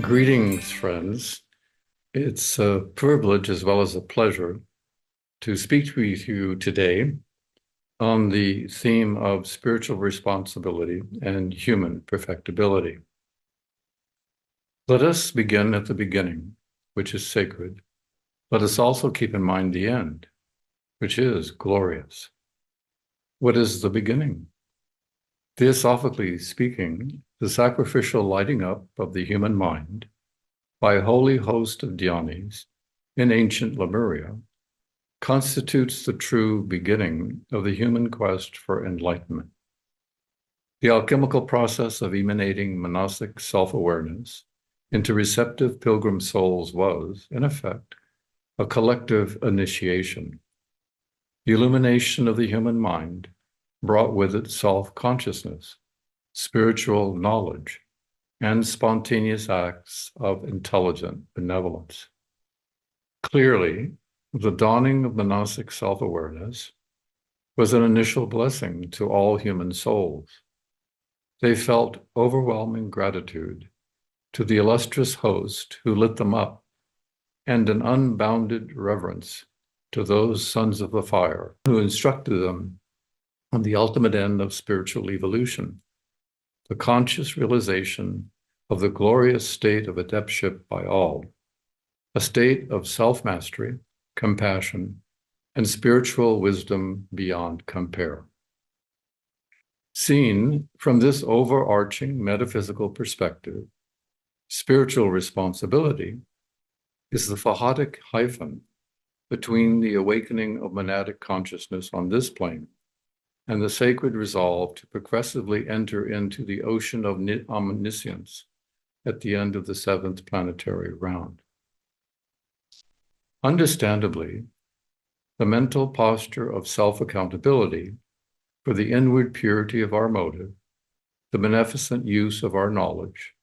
Greetings, friends. It's a privilege as well as a pleasure to speak with you today on the theme of spiritual responsibility and human perfectibility. Let us begin at the beginning, which is sacred. Let us also keep in mind the end, which is glorious. What is the beginning? Theosophically speaking, the sacrificial lighting up of the human mind by a holy host of Dhyanis in ancient Lemuria constitutes the true beginning of the human quest for enlightenment. The alchemical process of emanating monastic self-awareness into receptive pilgrim souls was, in effect, a collective initiation. The illumination of the human mind brought with it self-consciousness, spiritual knowledge, and spontaneous acts of intelligent benevolence. Clearly, the dawning of monastic self-awareness was an initial blessing to all human souls. They felt overwhelming gratitude to the illustrious host who lit them up, and an unbounded reverence to those sons of the fire who instructed them on the ultimate end of spiritual evolution, the conscious realization of the glorious state of adeptship by all, a state of self-mastery, compassion, and spiritual wisdom beyond compare. Seen from this overarching metaphysical perspective, spiritual responsibility is the Fahatic hyphen between the awakening of monadic consciousness on this plane and the sacred resolve to progressively enter into the ocean of omniscience at the end of the seventh planetary round. Understandably, the mental posture of self-accountability for the inward purity of our motive, the beneficent use of our knowledge,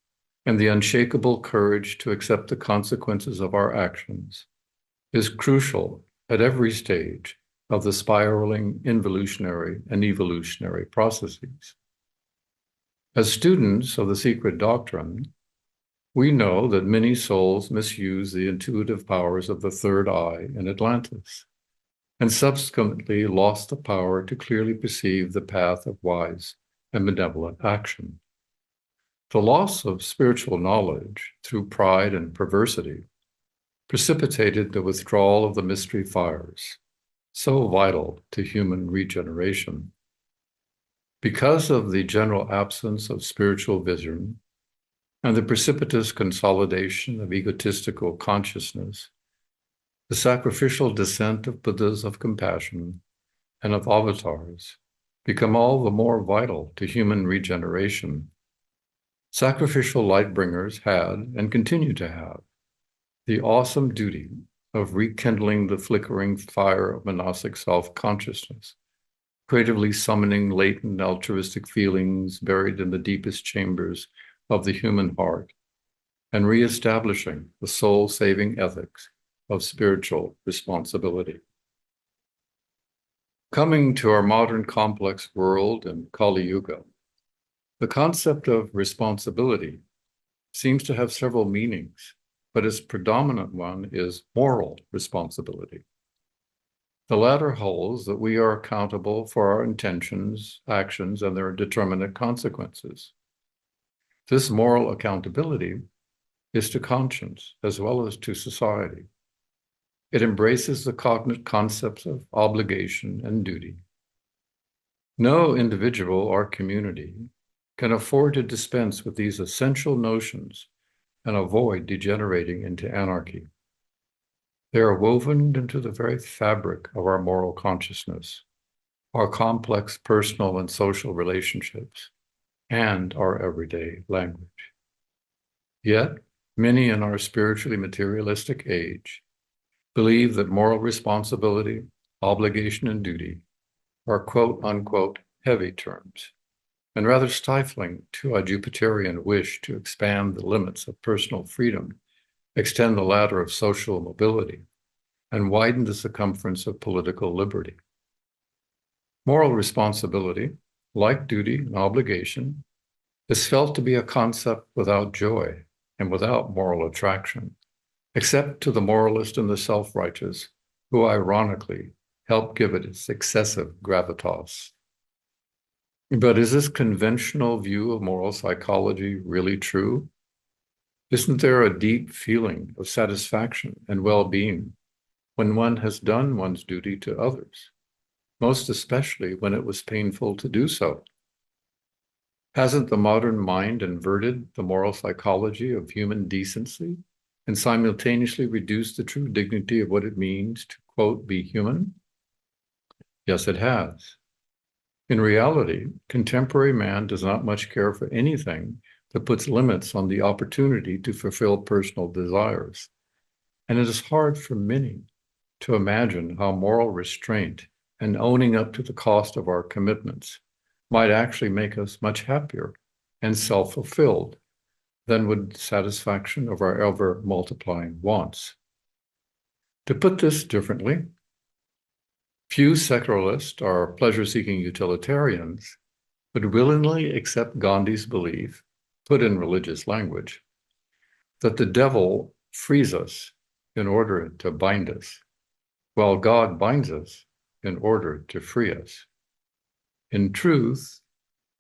and the unshakable courage to accept the consequences of our actions is crucial at every stage of the spiraling involutionary and evolutionary processes. As students of the secret doctrine, we know that many souls misuse the intuitive powers of the third eye in Atlantis, and subsequently lost the power to clearly perceive the path of wise and benevolent action. The loss of spiritual knowledge through pride and perversity precipitated the withdrawal of the mystery fires, so vital to human regeneration. Because of the general absence of spiritual vision and the precipitous consolidation of egotistical consciousness, the sacrificial descent of Buddhas of compassion and of avatars become all the more vital to human regeneration. Sacrificial light-bringers had, and continue to have, the awesome duty of rekindling the flickering fire of monastic self-consciousness, creatively summoning latent altruistic feelings buried in the deepest chambers of the human heart, and reestablishing the soul-saving ethics of spiritual responsibility. Coming to our modern complex world in Kali Yuga, the concept of responsibility seems to have several meanings, but its predominant one is moral responsibility. The latter holds that we are accountable for our intentions, actions, and their determinate consequences. This moral accountability is to conscience as well as to society. It embraces the cognate concepts of obligation and duty. No individual or community can afford to dispense with these essential notions and avoid degenerating into anarchy. They are woven into the very fabric of our moral consciousness, our complex personal and social relationships, and our everyday language. Yet, many in our spiritually materialistic age believe that moral responsibility, obligation, and duty are quote-unquote heavy terms, and rather stifling to a Jupiterian wish to expand the limits of personal freedom, extend the ladder of social mobility, and widen the circumference of political liberty. Moral responsibility, like duty and obligation, is felt to be a concept without joy, and without moral attraction, except to the moralist and the self-righteous, who ironically help give it its excessive gravitas. But is this conventional view of moral psychology really true? Isn't there a deep feeling of satisfaction and well-being when one has done one's duty to others, most especially when it was painful to do so? Hasn't the modern mind inverted the moral psychology of human decency and simultaneously reduced the true dignity of what it means to, quote, be human? Yes, it has. In reality, contemporary man does not much care for anything that puts limits on the opportunity to fulfill personal desires. And it is hard for many to imagine how moral restraint and owning up to the cost of our commitments might actually make us much happier and self-fulfilled than would satisfaction of our ever-multiplying wants. To put this differently, few secularists or pleasure-seeking utilitarians would willingly accept Gandhi's belief, put in religious language, that the devil frees us in order to bind us, while God binds us in order to free us. In truth,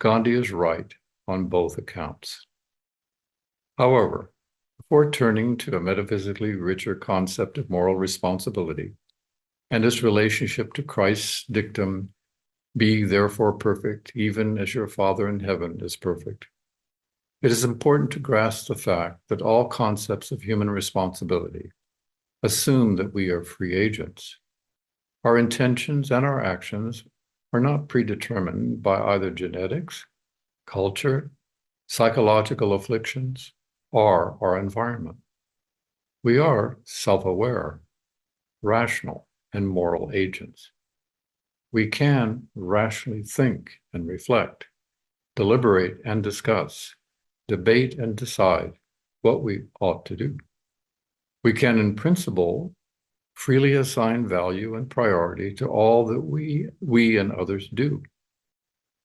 Gandhi is right on both accounts. However, before turning to a metaphysically richer concept of moral responsibility and its relationship to Christ's dictum, "Be therefore perfect, even as your Father in heaven is perfect," it is important to grasp the fact that all concepts of human responsibility assume that we are free agents. Our intentions and our actions are not predetermined by either genetics, culture, psychological afflictions, or our environment. We are self-aware, rational, and moral agents. We can rationally think and reflect, deliberate and discuss, debate and decide what we ought to do. We can, in principle, freely assign value and priority to all that we and others do.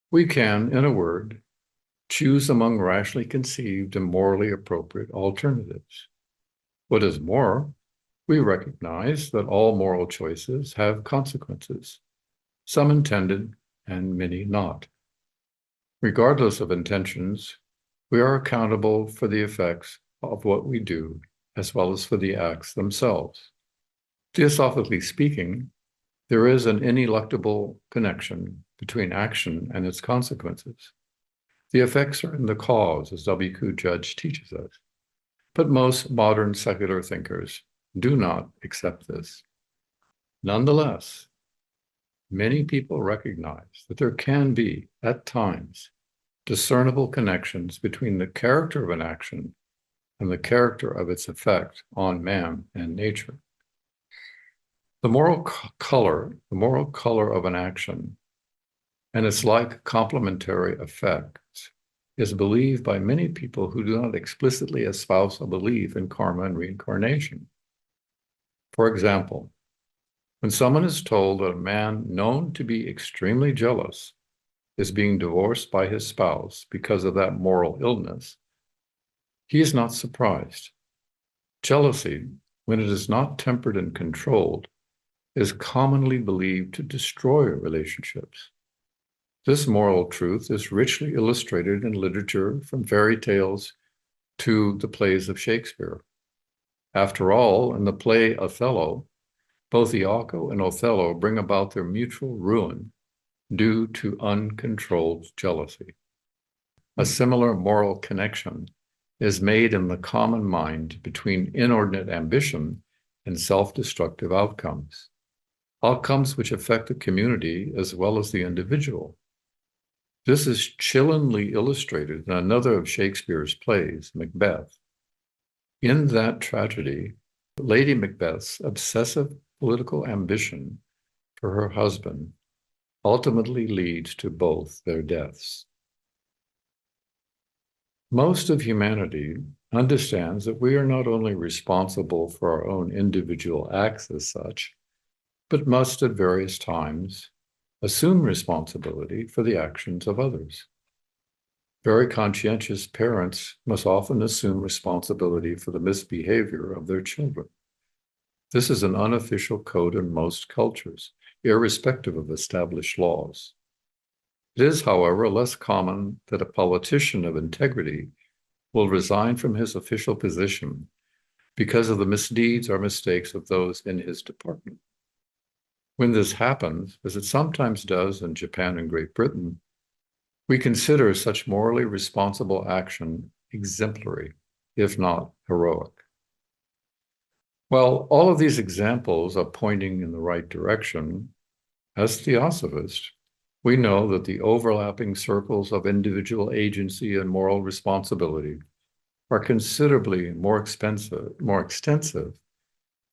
We can, in a word, choose among rationally conceived and morally appropriate alternatives. What is more, we recognize that all moral choices have consequences, some intended and many not. Regardless of intentions, we are accountable for the effects of what we do, as well as for the acts themselves. Theosophically speaking, there is an ineluctable connection between action and its consequences. The effects are in the cause, as W.Q. Judge teaches us. But most modern secular thinkers do not accept this. Nonetheless, many people recognize that there can be, at times, discernible connections between the character of an action and the character of its effect on man and nature. The moral color of an action and its like complementary effects is believed by many people who do not explicitly espouse a belief in karma and reincarnation. For example, when someone is told that a man known to be extremely jealous is being divorced by his spouse because of that moral illness, he is not surprised. Jealousy, when it is not tempered and controlled, is commonly believed to destroy relationships. This moral truth is richly illustrated in literature, from fairy tales to the plays of Shakespeare. After all, in the play Othello, both Iago and Othello bring about their mutual ruin due to uncontrolled jealousy. A similar moral connection is made in the common mind between inordinate ambition and self-destructive outcomes which affect the community as well as the individual. This is chillingly illustrated in another of Shakespeare's plays, Macbeth. In that tragedy, Lady Macbeth's obsessive political ambition for her husband ultimately leads to both their deaths. Most of humanity understands that we are not only responsible for our own individual acts as such, but must at various times assume responsibility for the actions of others. Very conscientious parents must often assume responsibility for the misbehavior of their children. This is an unofficial code in most cultures, irrespective of established laws. It is, however, less common that a politician of integrity will resign from his official position because of the misdeeds or mistakes of those in his department. When this happens, as it sometimes does in Japan and Great Britain, we consider such morally responsible action exemplary, if not heroic. While all of these examples are pointing in the right direction, as theosophists, we know that the overlapping circles of individual agency and moral responsibility are considerably more extensive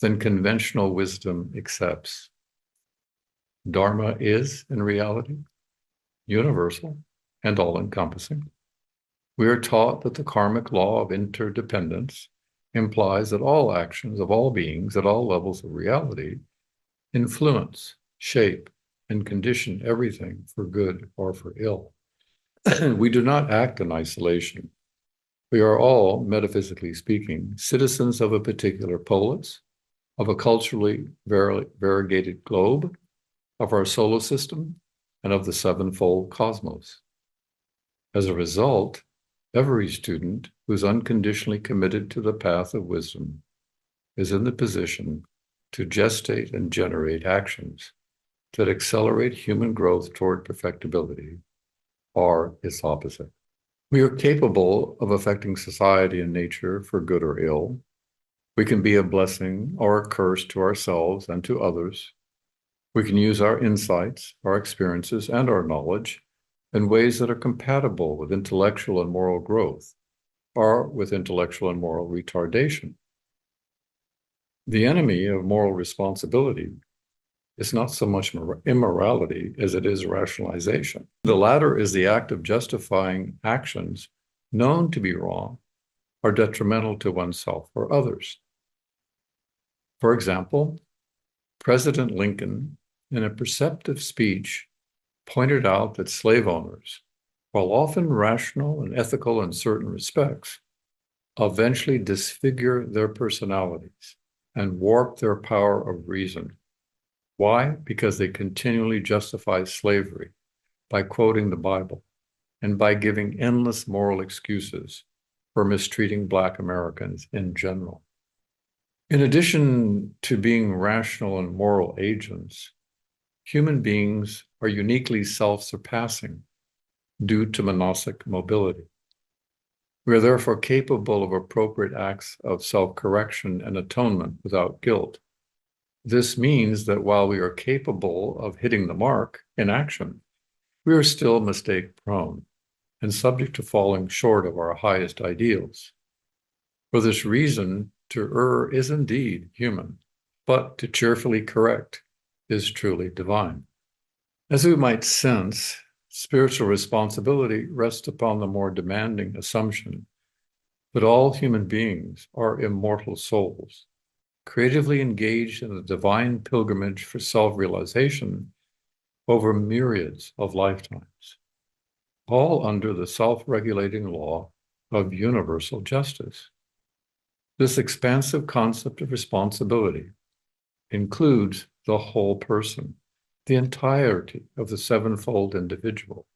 than conventional wisdom accepts. Dharma is, in reality, universal and all-encompassing. We are taught that the karmic law of interdependence implies that all actions of all beings at all levels of reality influence, shape, and condition everything for good or for ill. We do not act in isolation. We are all, metaphysically speaking, citizens of a particular polis, of a culturally variegated globe, of our solar system, and of the sevenfold cosmos. As a result, every student who is unconditionally committed to the path of wisdom is in the position to gestate and generate actions that accelerate human growth toward perfectibility, or its opposite. We are capable of affecting society and nature for good or ill. We can be a blessing or a curse to ourselves and to others. We can use our insights, our experiences, and our knowledge in ways that are compatible with intellectual and moral growth, or with intellectual and moral retardation. The enemy of moral responsibility is not so much immorality as it is rationalization. The latter is the act of justifying actions known to be wrong or detrimental to oneself or others. For example, President Lincoln, in a perceptive speech, pointed out that slave owners, while often rational and ethical in certain respects, eventually disfigure their personalities and warp their power of reason. Why? Because they continually justify slavery by quoting the Bible and by giving endless moral excuses for mistreating Black Americans in general. In addition to being rational and moral agents, human beings are uniquely self-surpassing due to monastic mobility. We are therefore capable of appropriate acts of self-correction and atonement without guilt. This means that while we are capable of hitting the mark in action, we are still mistake-prone and subject to falling short of our highest ideals. For this reason, to err is indeed human, but to cheerfully correct is truly divine. As we might sense, spiritual responsibility rests upon the more demanding assumption that all human beings are immortal souls, creatively engaged in a divine pilgrimage for self-realization over myriads of lifetimes, all under the self-regulating law of universal justice. This expansive concept of responsibility includes the whole person, the entirety of the sevenfold individual.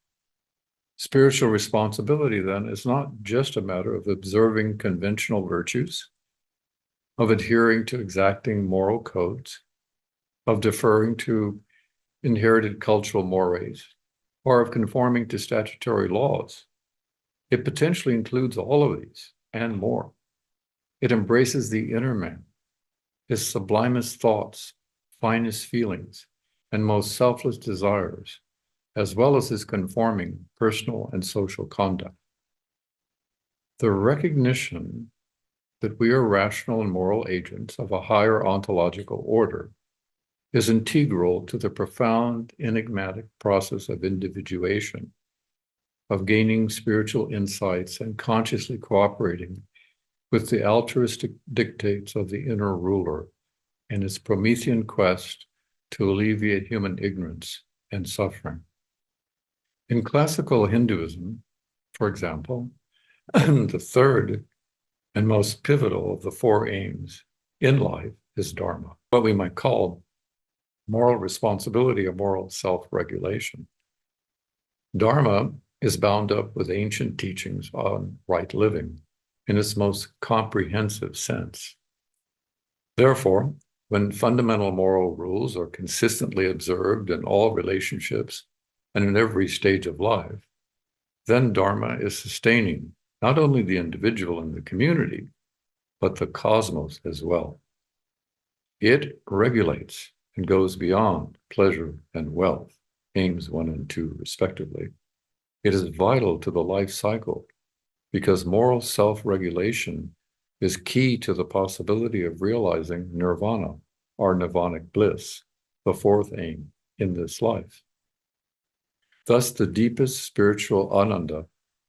Spiritual responsibility, then, is not just a matter of observing conventional virtues, of adhering to exacting moral codes, of deferring to inherited cultural mores, or of conforming to statutory laws. It potentially includes all of these and more. It embraces the inner man, his sublimest thoughts, finest feelings, and most selfless desires, as well as his conforming personal and social conduct. The recognition that we are rational and moral agents of a higher ontological order is integral to the profound, enigmatic process of individuation, of gaining spiritual insights and consciously cooperating with the altruistic dictates of the inner ruler in its Promethean quest to alleviate human ignorance and suffering. In classical Hinduism, For example, the third and most pivotal of the four aims in life is Dharma, what we might call moral responsibility or moral self-regulation. Dharma is bound up with ancient teachings on right living in its most comprehensive sense. Therefore, when fundamental moral rules are consistently observed in all relationships and in every stage of life, then Dharma is sustaining not only the individual and the community, but the cosmos as well. It regulates and goes beyond pleasure and wealth, aims 1 and 2 respectively. It is vital to the life cycle because moral self-regulation is key to the possibility of realizing nirvana, or nirvanic bliss, the fourth aim in this life. Thus, the deepest spiritual ananda,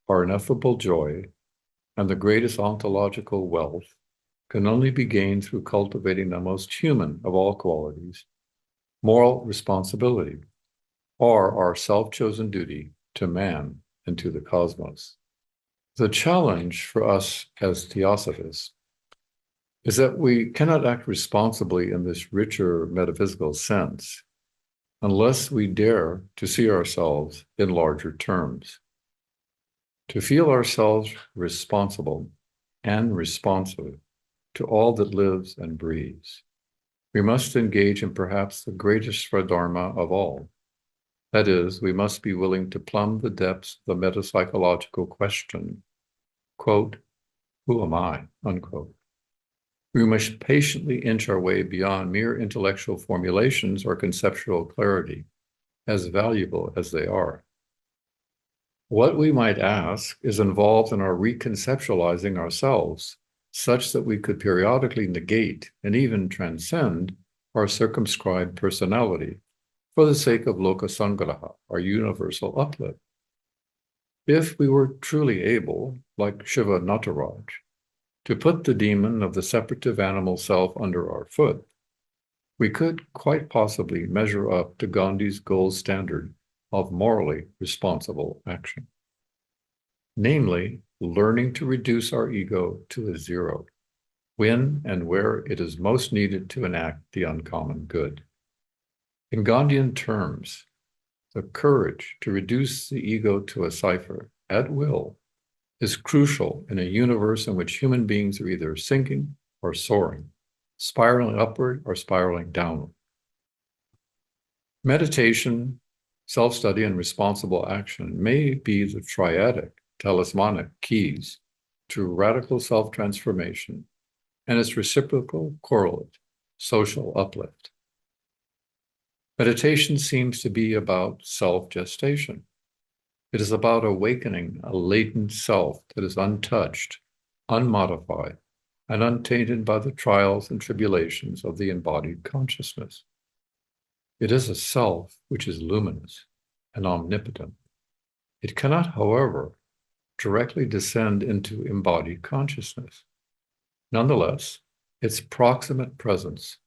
our ineffable joy, and the greatest ontological wealth can only be gained through cultivating the most human of all qualities, moral responsibility, or our self-chosen duty to man and to the cosmos. The challenge for us as Theosophists is that we cannot act responsibly in this richer metaphysical sense unless we dare to see ourselves in larger terms. To feel ourselves responsible and responsive to all that lives and breathes, we must engage in perhaps the greatest Dharma of all. That is, we must be willing to plumb the depths of the metapsychological question, quote, "Who am I?" unquote. We must patiently inch our way beyond mere intellectual formulations or conceptual clarity, as valuable as they are. What we might ask is involved in our reconceptualizing ourselves, such that we could periodically negate and even transcend our circumscribed personality for the sake of lokasangraha, our universal uplift. If we were truly able, like Shiva Nataraj, to put the demon of the separative animal self under our foot, we could quite possibly measure up to Gandhi's gold standard of morally responsible action. Namely, learning to reduce our ego to a zero, when and where it is most needed to enact the uncommon good. In Gandhian terms, the courage to reduce the ego to a cipher at will is crucial in a universe in which human beings are either sinking or soaring, spiraling upward or spiraling downward. Meditation, self-study, and responsible action may be the triadic, talismanic keys to radical self-transformation and its reciprocal correlate, social uplift. Meditation seems to be about self-gestation. It is about awakening a latent self that is untouched, unmodified, and untainted by the trials and tribulations of the embodied consciousness. It is a self which is luminous and omnipotent. It cannot, however, directly descend into embodied consciousness. Nonetheless, its proximate presence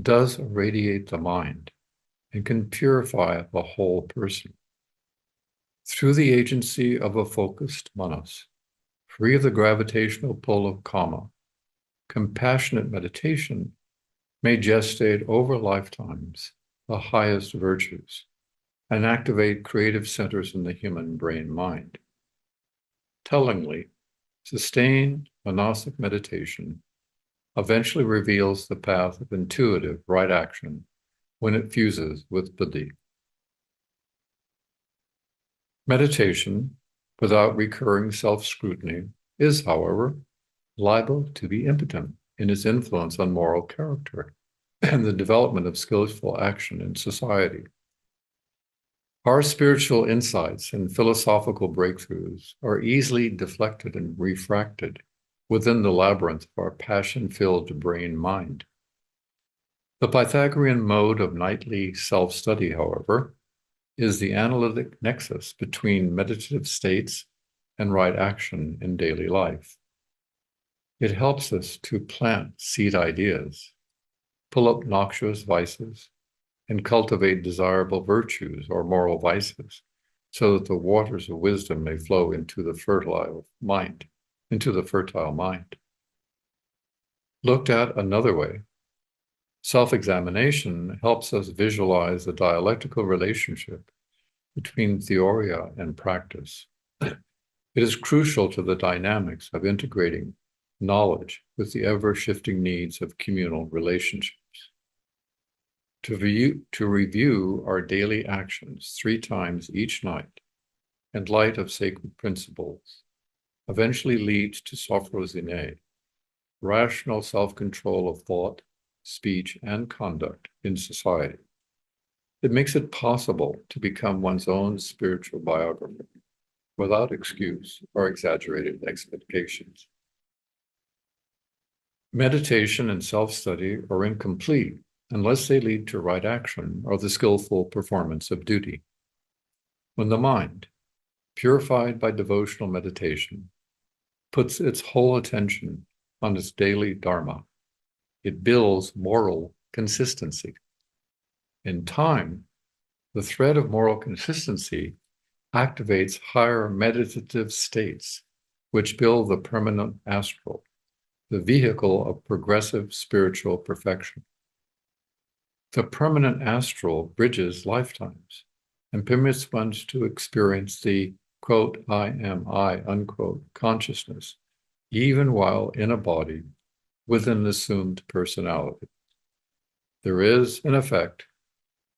does irradiate the mind and can purify the whole person. Through the agency of a focused manas, free of the gravitational pull of kama, compassionate meditation may gestate over lifetimes the highest virtues and activate creative centers in the human brain-mind. Tellingly, sustained monastic meditation eventually reveals the path of intuitive right action when it fuses with buddhi. Meditation, without recurring self-scrutiny, is, however, liable to be impotent in its influence on moral character and the development of skillful action in society. Our spiritual insights and philosophical breakthroughs are easily deflected and refracted within the labyrinth of our passion-filled brain-mind. The Pythagorean mode of nightly self-study, however, is the analytic nexus between meditative states and right action in daily life. It helps us to plant seed ideas, pull up noxious vices, and cultivate desirable virtues or moral vices so that the waters of wisdom may flow into the fertile mind. Looked at another way, self-examination helps us visualize the dialectical relationship between theoria and practice. It is crucial to the dynamics of integrating knowledge with the ever-shifting needs of communal relationships. To review our daily actions 3 times each night in light of sacred principles eventually leads to sophrosyne, rational self-control of thought, speech, and conduct in society. It makes it possible to become one's own spiritual biographer without excuse or exaggerated expectations. Meditation and self-study are incomplete unless they lead to right action or the skillful performance of duty. When the mind, purified by devotional meditation, puts its whole attention on its daily Dharma, it builds moral consistency. In time, the thread of moral consistency activates higher meditative states, which build the permanent astral, the vehicle of progressive spiritual perfection. The permanent astral bridges lifetimes and permits one to experience the, quote, I am I, unquote, consciousness, even while in a body with an assumed personality. There is, in effect,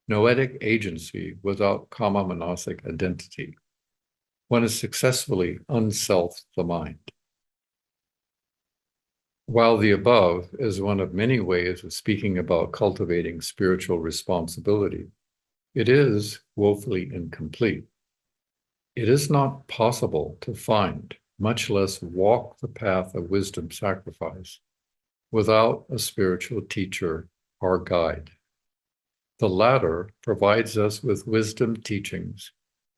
noetic agency without kama manasic identity. One has successfully unselfed the mind. While the above is one of many ways of speaking about cultivating spiritual responsibility, it is woefully incomplete. It is not possible to find, much less walk the path of wisdom sacrifice, without a spiritual teacher or guide. The latter provides us with wisdom teachings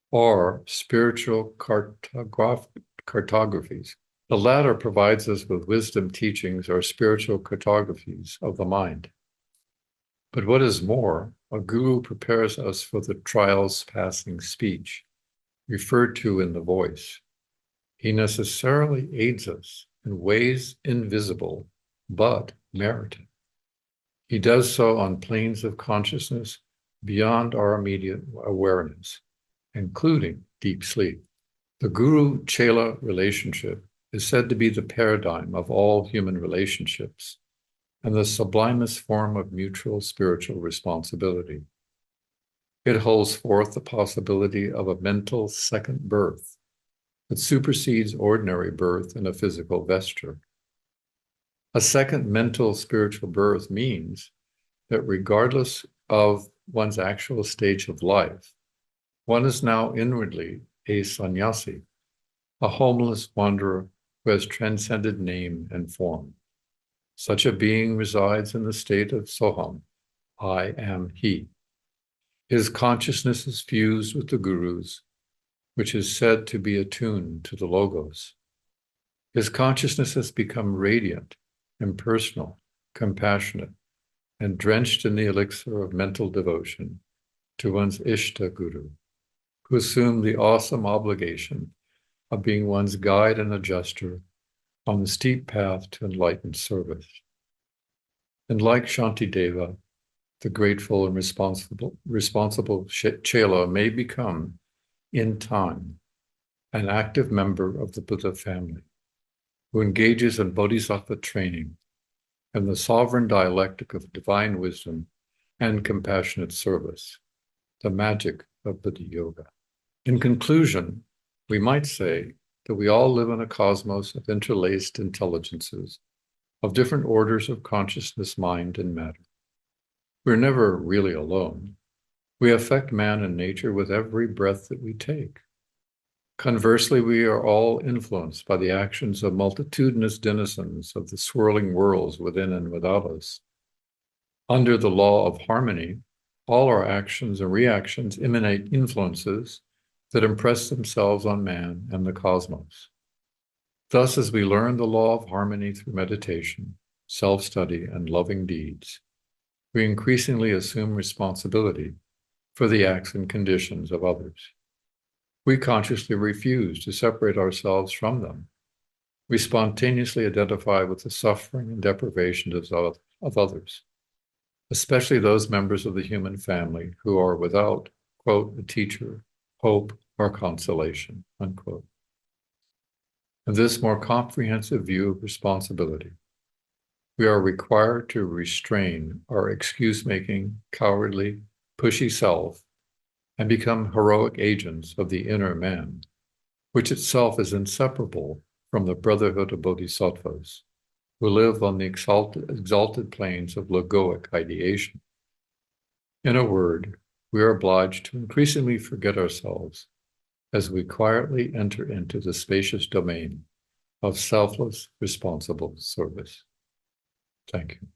or spiritual cartographies. The latter provides us with wisdom teachings or spiritual cartographies of the mind. But what is more, a guru prepares us for the trials passing speech, referred to in the voice. He necessarily aids us in ways invisible, but merited. He does so on planes of consciousness beyond our immediate awareness, including deep sleep. The guru-chela relationship is said to be the paradigm of all human relationships and the sublimest form of mutual spiritual responsibility. It holds forth the possibility of a mental second birth that supersedes ordinary birth in a physical vesture. A second mental spiritual birth means that regardless of one's actual stage of life, one is now inwardly a sannyasi, a homeless wanderer who has transcended name and form. Such a being resides in the state of Soham, I am he. His consciousness is fused with the Guru's, which is said to be attuned to the Logos. His consciousness has become radiant, impersonal, compassionate, and drenched in the elixir of mental devotion to one's Ishta Guru, who assumed the awesome obligation of being one's guide and adjuster on the steep path to enlightened service. And like Shantideva, the grateful and responsible Chela may become, in time, an active member of the Buddha family, who engages in bodhisattva training and the sovereign dialectic of divine wisdom and compassionate service, the magic of Buddha Yoga. In conclusion, we might say that we all live in a cosmos of interlaced intelligences, of different orders of consciousness, mind, and matter. We're never really alone. We affect man and nature with every breath that we take. Conversely, we are all influenced by the actions of multitudinous denizens of the swirling worlds within and without us. Under the law of harmony, all our actions and reactions emanate influences that impress themselves on man and the cosmos. Thus, as we learn the law of harmony through meditation, self-study, and loving deeds, we increasingly assume responsibility for the acts and conditions of others. We consciously refuse to separate ourselves from them. We spontaneously identify with the suffering and deprivation of others, especially those members of the human family who are without, quote, a teacher, hope, or consolation, unquote. In this more comprehensive view of responsibility, we are required to restrain our excuse-making, cowardly, pushy self and become heroic agents of the inner man, which itself is inseparable from the brotherhood of bodhisattvas, who live on the exalted planes of logoic ideation. In a word, we are obliged to increasingly forget ourselves as we quietly enter into the spacious domain of selfless, responsible service. Thank you.